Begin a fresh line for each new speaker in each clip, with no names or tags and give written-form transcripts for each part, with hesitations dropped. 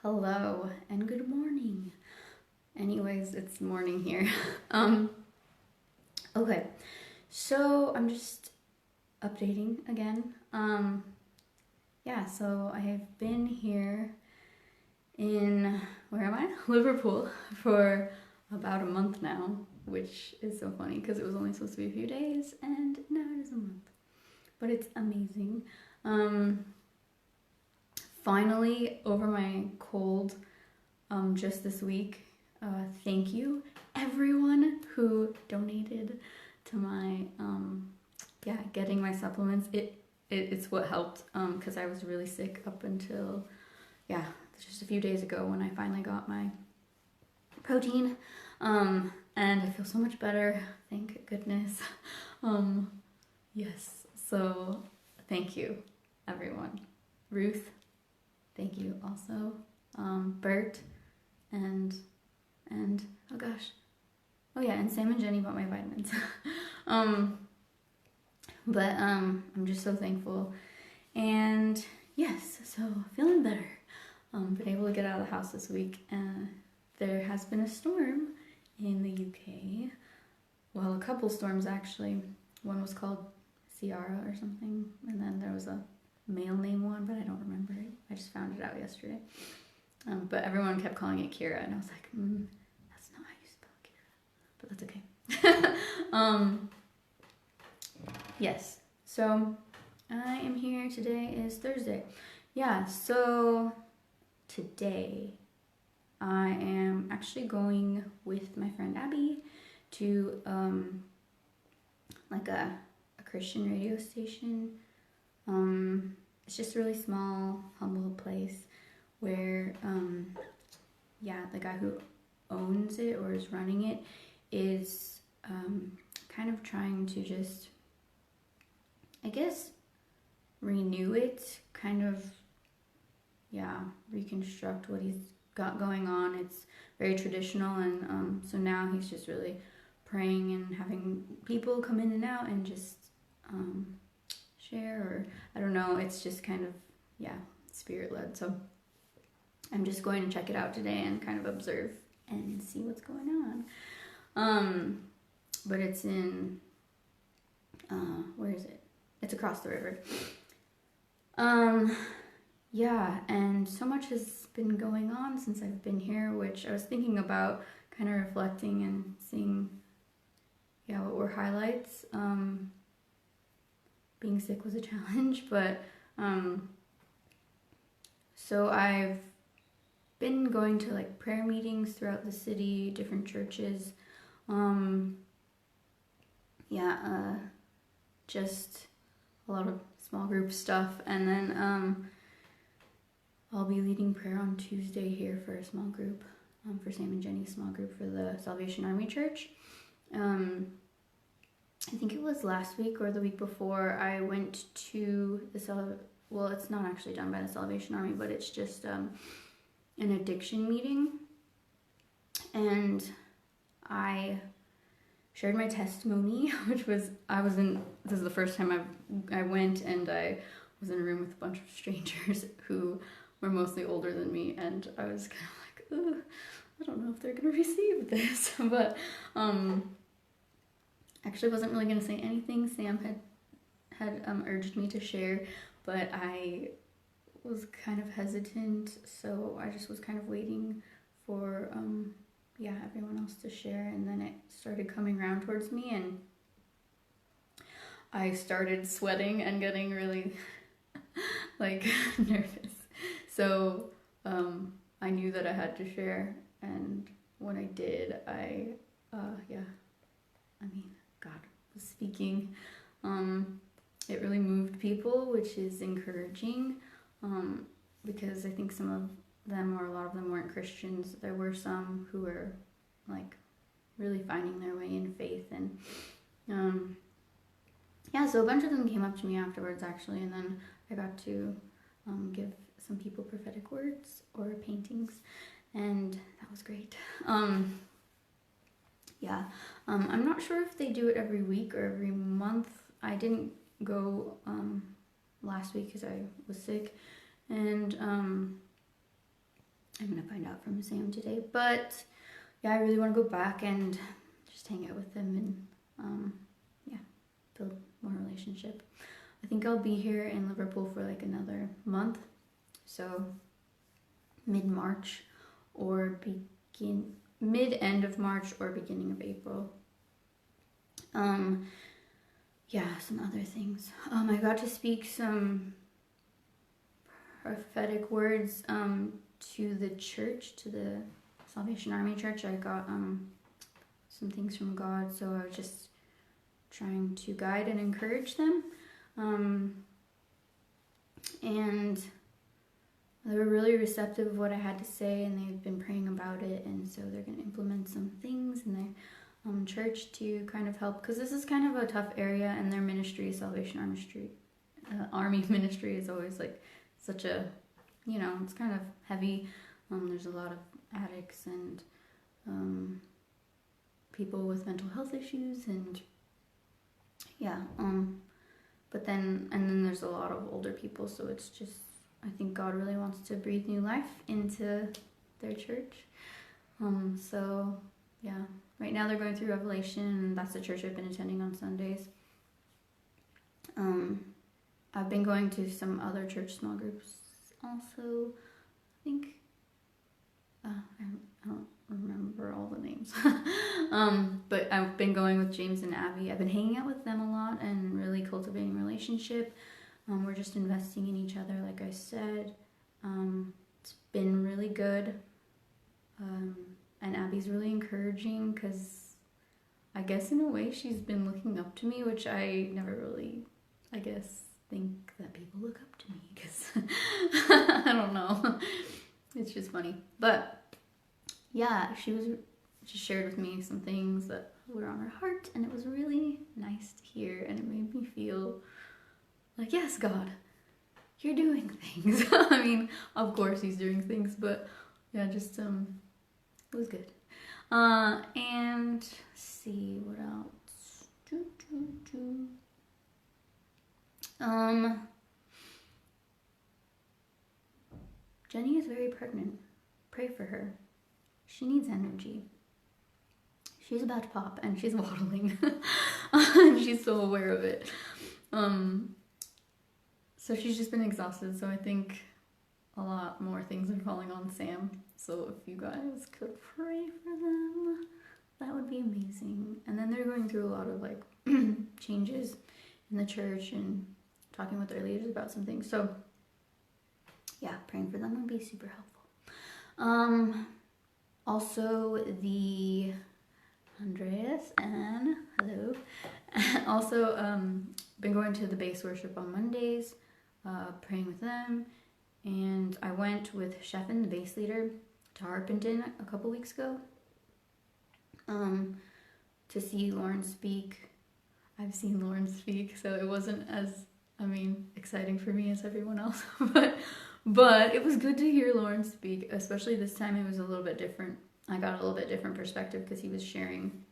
Hello and good morning. Anyways, it's morning here. Okay, so I'm just updating again. So I have been here in, where am I? Liverpool for about a month now, which is so funny because it was only supposed to be a few days and now it is a month. But it's amazing. Finally over my cold just this week. Thank you everyone who donated to my getting my supplements. It's what helped because I was really sick up until just a few days ago when I finally got my protein, and I feel so much better, thank goodness. Yes, so thank you everyone. Ruth, thank you also. Bert and oh gosh, and Sam and Jenny bought my vitamins. But I'm just so thankful, and yes, so feeling better. Been able to get out of the house this week. There has been a storm in the UK. Well, a couple storms actually. One was called Ciara or something, and then there was a male name one, but I don't remember it. I just found it out yesterday. But everyone kept calling it Kira, and I was like, that's not how you spell Kira, but that's okay. Yes, so I am here. Today is Thursday. So today I am actually going with my friend Abby to like a Christian radio station. It's just a really small, humble place where the guy who owns it or is running it is kind of trying to just, I guess, renew it, kind of reconstruct what he's got going on. It's very traditional, and so now he's just really praying and having people come in and out and just share, or I don't know, it's just kind of spirit-led. So I'm just going to check it out today and kind of observe and see what's going on. But it's in where is it? It's across the river. And so much has been going on since I've been here, which I was thinking about, kind of reflecting and seeing what were highlights. Being sick was a challenge, but so I've been going to like prayer meetings throughout the city, different churches. Just a lot of small group stuff, and then I'll be leading prayer on Tuesday here for a small group, for Sam and Jenny's small group for the Salvation Army Church. I think it was last week or the week before, I went to the it's not actually done by the Salvation Army, but it's just an addiction meeting, and I shared my testimony, which was, this is the first time I went, and I was in a room with a bunch of strangers who were mostly older than me, and I was kind of like, I don't know if they're going to receive this, but actually wasn't really going to say anything. Sam had urged me to share, but I was kind of hesitant, so I just was kind of waiting for everyone else to share, and then it started coming around towards me, and I started sweating and getting really nervous. So I knew that I had to share, and when I did, God was speaking. It really moved people, which is encouraging, because I think some of them, or a lot of them, weren't Christians. There were some who were really finding their way in faith, and so a bunch of them came up to me afterwards actually, and then I got to give some people prophetic words or paintings, and that was great. I'm not sure if they do it every week or every month. I didn't go last week because I was sick, and I'm gonna find out from Sam today. But yeah, I really want to go back and just hang out with him and yeah, build more relationship. I think I'll be here in Liverpool for like another month, so mid-March or mid-end of March or beginning of April. Yeah, some other things. I got to speak some prophetic words to the church, to the Salvation Army Church. I got some things from God, so I was just trying to guide and encourage them. And they were really receptive of what I had to say, and they've been praying about it, and so they're going to implement some things in their church to kind of help, because this is kind of a tough area, and their ministry, Salvation Army ministry, is always like such a, it's kind of heavy. There's a lot of addicts and people with mental health issues, and yeah, but then there's a lot of older people, so it's just, I think God really wants to breathe new life into their church. So yeah, right now they're going through Revelation, and that's the church I've been attending on Sundays. I've been going to some other church small groups also. I think I don't remember all the names. But I've been going with James and Abby. I've been hanging out with them a lot and really cultivating relationship. We're just investing in each other, like I said. It's been really good. And Abby's really encouraging, because I guess in a way she's been looking up to me, which I never really, I guess, think that people look up to me, because I don't know. It's just funny. But yeah, she just shared with me some things that were on her heart, and it was really nice to hear, and it made me feel like, yes, God, you're doing things. I mean, of course he's doing things, but yeah, just it was good. And let's see what else. Jenny is very pregnant. Pray for her. She needs energy. She's about to pop, and she's waddling. And she's so aware of it. So she's just been exhausted, so I think a lot more things are falling on Sam. So if you guys could pray for them, that would be amazing. And then they're going through a lot of like changes in the church and talking with their leaders about some things. So yeah, praying for them would be super helpful. Also the Andreas and hello. Also been going to the base worship on Mondays, praying with them. And I went with Sheffin, the bass leader, to Harpenden a couple weeks ago to see Lauren speak. I've seen Lauren speak, so it wasn't as, exciting for me as everyone else. but it was good to hear Lauren speak, especially this time. It was a little bit different. I got a little bit different perspective because he was sharing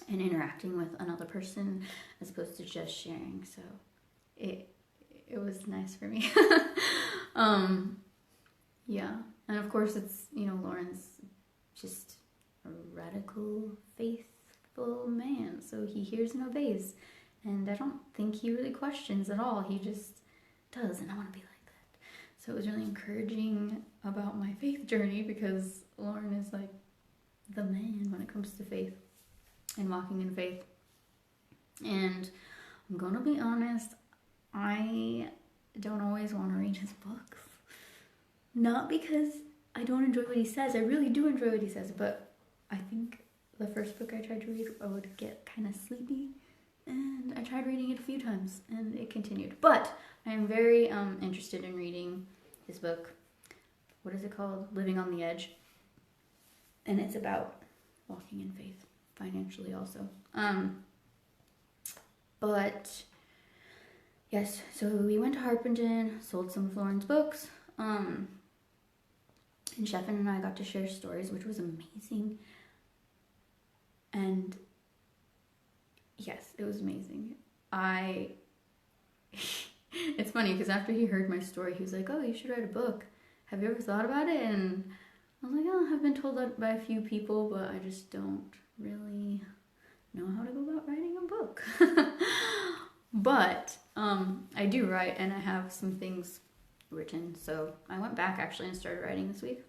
and interacting with another person as opposed to just sharing. So it was nice for me. Yeah, and of course it's, Lauren's just a radical, faithful man, so he hears and obeys, and I don't think he really questions at all. He just does, and I want to be like that. So it was really encouraging about my faith journey, because Lauren is like the man when it comes to faith and walking in faith. And I'm gonna be honest, I don't always want to read his books. Not because I don't enjoy what he says. I really do enjoy what he says, but I think the first book I tried to read, I would get kind of sleepy, and I tried reading it a few times, and it continued. But I am very interested in reading his book. What is it called? Living on the Edge. And it's about walking in faith financially also. But yes, so we went to Harpenden, sold some of Lauren's books, and Sheffin and I got to share stories, which was amazing. And yes, it was amazing. It's funny because after he heard my story, he was like, "Oh, you should write a book." have you ever thought about it? And I was like, oh, I've been told that by a few people, but I just don't really know how to go about writing a book. But I do write, and I have some things written. So I went back actually and started writing this week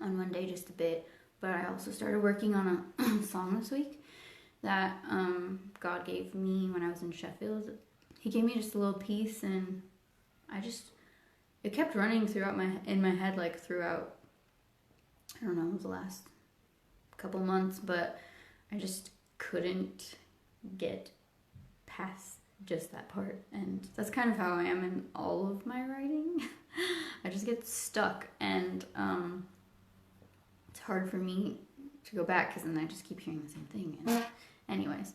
on Monday just a bit. But I also started working on a song this week that God gave me when I was in Sheffield. He gave me just a little piece, and it kept running in my head like throughout, I don't know, the last couple months, but I just couldn't get past just that part. And that's kind of how I am in all of my writing. I just get stuck, and it's hard for me to go back because then I just keep hearing the same thing. And anyways,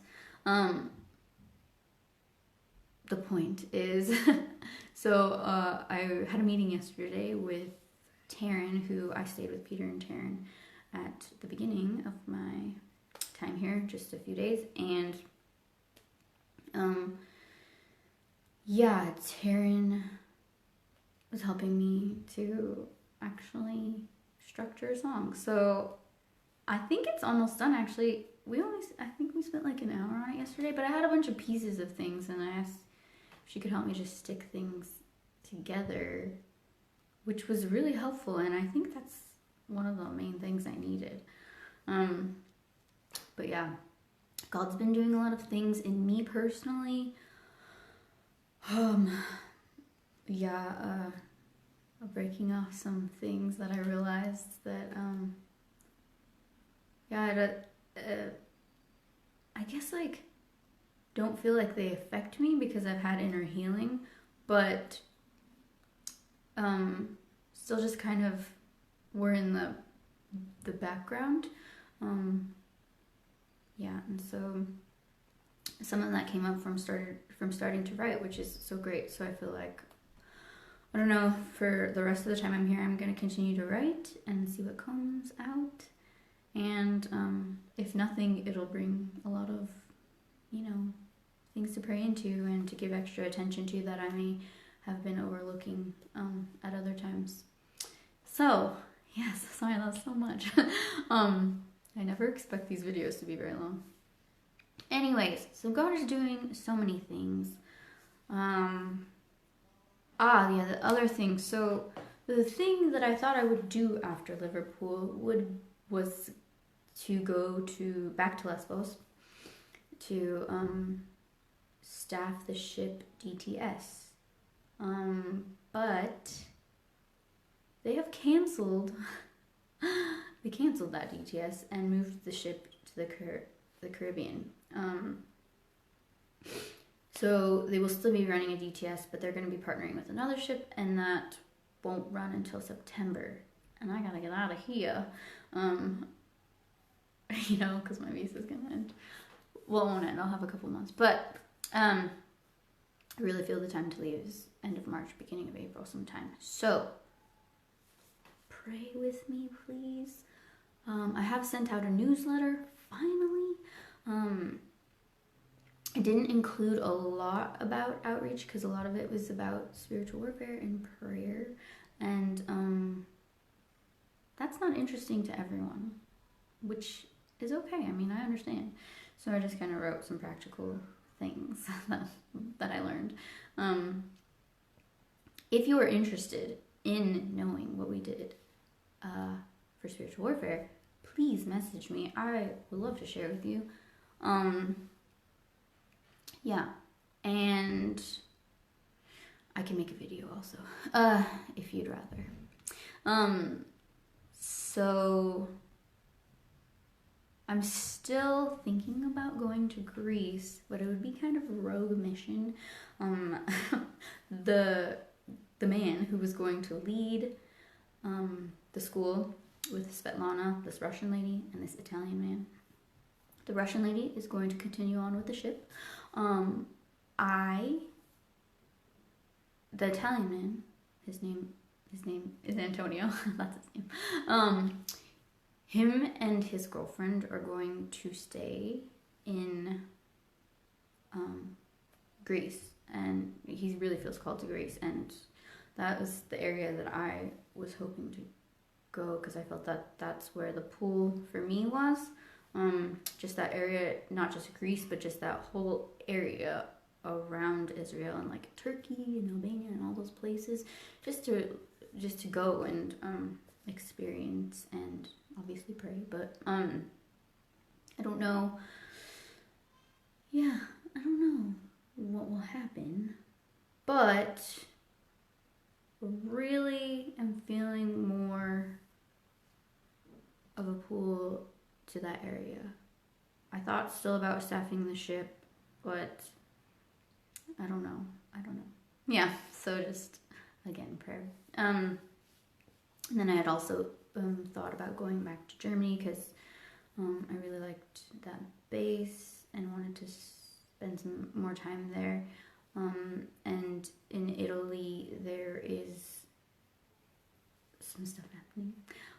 the point is, so I had a meeting yesterday with Taryn, who I stayed with Peter and Taryn at the beginning of my time here, just a few days, and Taryn was helping me to actually structure a song. So I think it's almost done actually. I think we spent like an hour on it yesterday, but I had a bunch of pieces of things, and I asked if she could help me just stick things together, which was really helpful, and I think that's one of the main things I needed. But yeah, God's been doing a lot of things in me personally. Breaking off some things that I realized that, I guess like don't feel like they affect me because I've had inner healing, but still just kind of were in the background. And so some of that came up from starting to write, which is so great. So I feel like, I don't know, for the rest of the time I'm here, I'm going to continue to write and see what comes out. And if nothing, it'll bring a lot of, things to pray into and to give extra attention to that I may have been overlooking at other times. So, yes, sorry, that's so much. I never expect these videos to be very long. Anyways, so God is doing so many things. The other thing. So the thing that I thought I would do after Liverpool was to go back to Lesbos to staff the ship DTS. But they have canceled. They canceled that DTS and moved the ship to the Caribbean. So they will still be running a DTS, but they're going to be partnering with another ship, and that won't run until September. And I gotta get out of here, because my visa's gonna end. Well, it won't end. I'll have a couple months, but I really feel the time to leave is end of March, beginning of April sometime. So pray with me, please. I have sent out a newsletter finally. I didn't include a lot about outreach because a lot of it was about spiritual warfare and prayer, and that's not interesting to everyone, which is okay. I mean, I understand. So I just kind of wrote some practical things that I learned. If you are interested in knowing what we did for spiritual warfare, please message me. I would love to share with you. And I can make a video also, if you'd rather. So I'm still thinking about going to Greece, but it would be kind of a rogue mission. The man who was going to lead the school with Svetlana, this Russian lady, and this Italian man. The Russian lady is going to continue on with the ship. The Italian man, his name is Antonio. That's his name. Him and his girlfriend are going to stay in Greece, and he really feels called to Greece. And that was the area that I was hoping to go, because I felt that that's where the pull for me was. Just that area, not just Greece, but just that whole area around Israel and like Turkey and Albania and all those places, just to go and experience and obviously pray. But I don't know. Yeah, I don't know what will happen, but really am feeling more of a pull to that area. I thought still about staffing the ship, but I don't know. Yeah, so just again prayer. And then I had also thought about going back to Germany, because I really liked that base and wanted to spend some more time there. And in Italy there is some stuff happening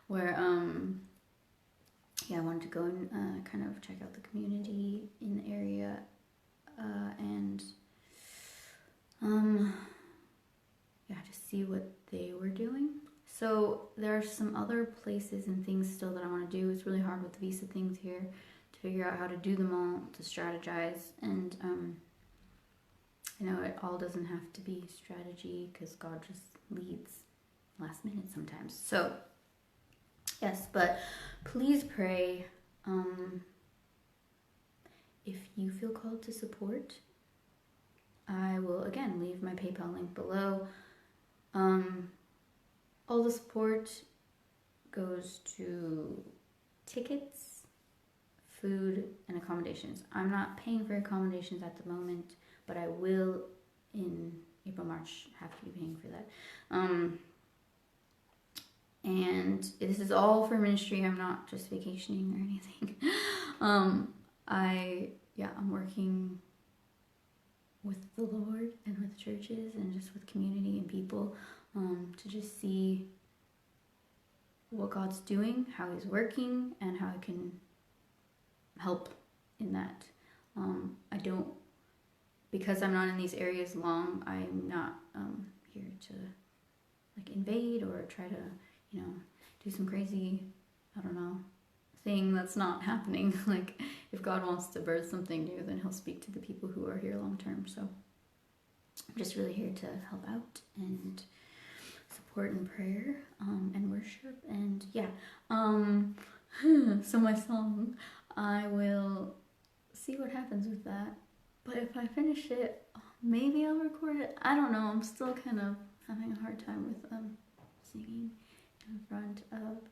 where I wanted to go and kind of check out the community in the area, and just see what they were doing. So there are some other places and things still that I want to do. It's really hard with the visa things here to figure out how to do them all, to strategize, and it all doesn't have to be strategy, because God just leads last minute sometimes. So yes, but please pray. If you feel called to support, I will again leave my PayPal link below. All the support goes to tickets, food, and accommodations. I'm not paying for accommodations at the moment, but I will in April, March have to be paying for that. And this is all for ministry. I'm not just vacationing or anything. I'm working with the Lord and with churches and just with community and people, to just see what God's doing, how He's working, and how I can help in that. Because I'm not in these areas long, I'm not here to like invade or try to, do some crazy, thing that's not happening. Like, if God wants to birth something new, then He'll speak to the people who are here long term. So I'm just really here to help out and support in prayer, and worship, and so my song, I will see what happens with that. But if I finish it, maybe I'll record it. I don't know. I'm still kind of having a hard time with singing in front of,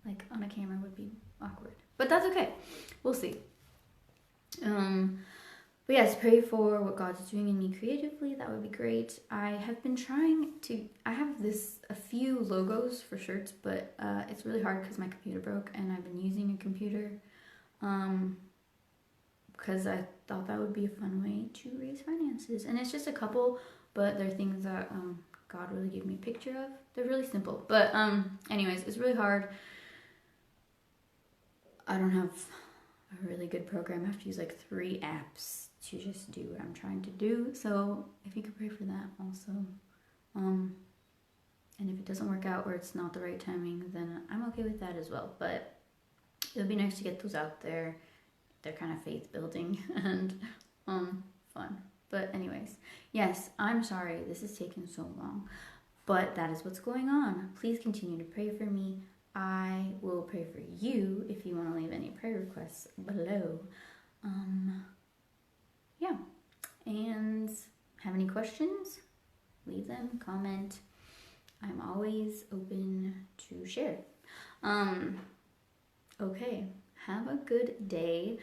like, on a camera would be awkward. But that's okay. We'll see. But yes, pray for what God's doing in me creatively. That would be great. I have been trying to, I have a few logos for shirts, but it's really hard because my computer broke, and I've been using a computer because I thought that would be a fun way to raise finances. And it's just a couple, but they're things that God really gave me a picture of. They're really simple. But anyways, it's really hard. I don't have a really good program. I have to use like 3 apps to just do what I'm trying to do. So if you could pray for that also. And if it doesn't work out or it's not the right timing, then I'm okay with that as well. But it would be nice to get those out there. They're kind of faith building and fun. But anyways, yes, I'm sorry this has taken so long, but that is what's going on. Please continue to pray for me. I will pray for you if you want to leave any prayer requests below. And have any questions? Leave them, comment. I'm always open to share. Okay, have a good day.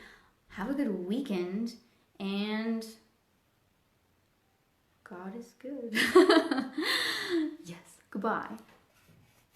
Have a good weekend. And God is good. Yes, goodbye.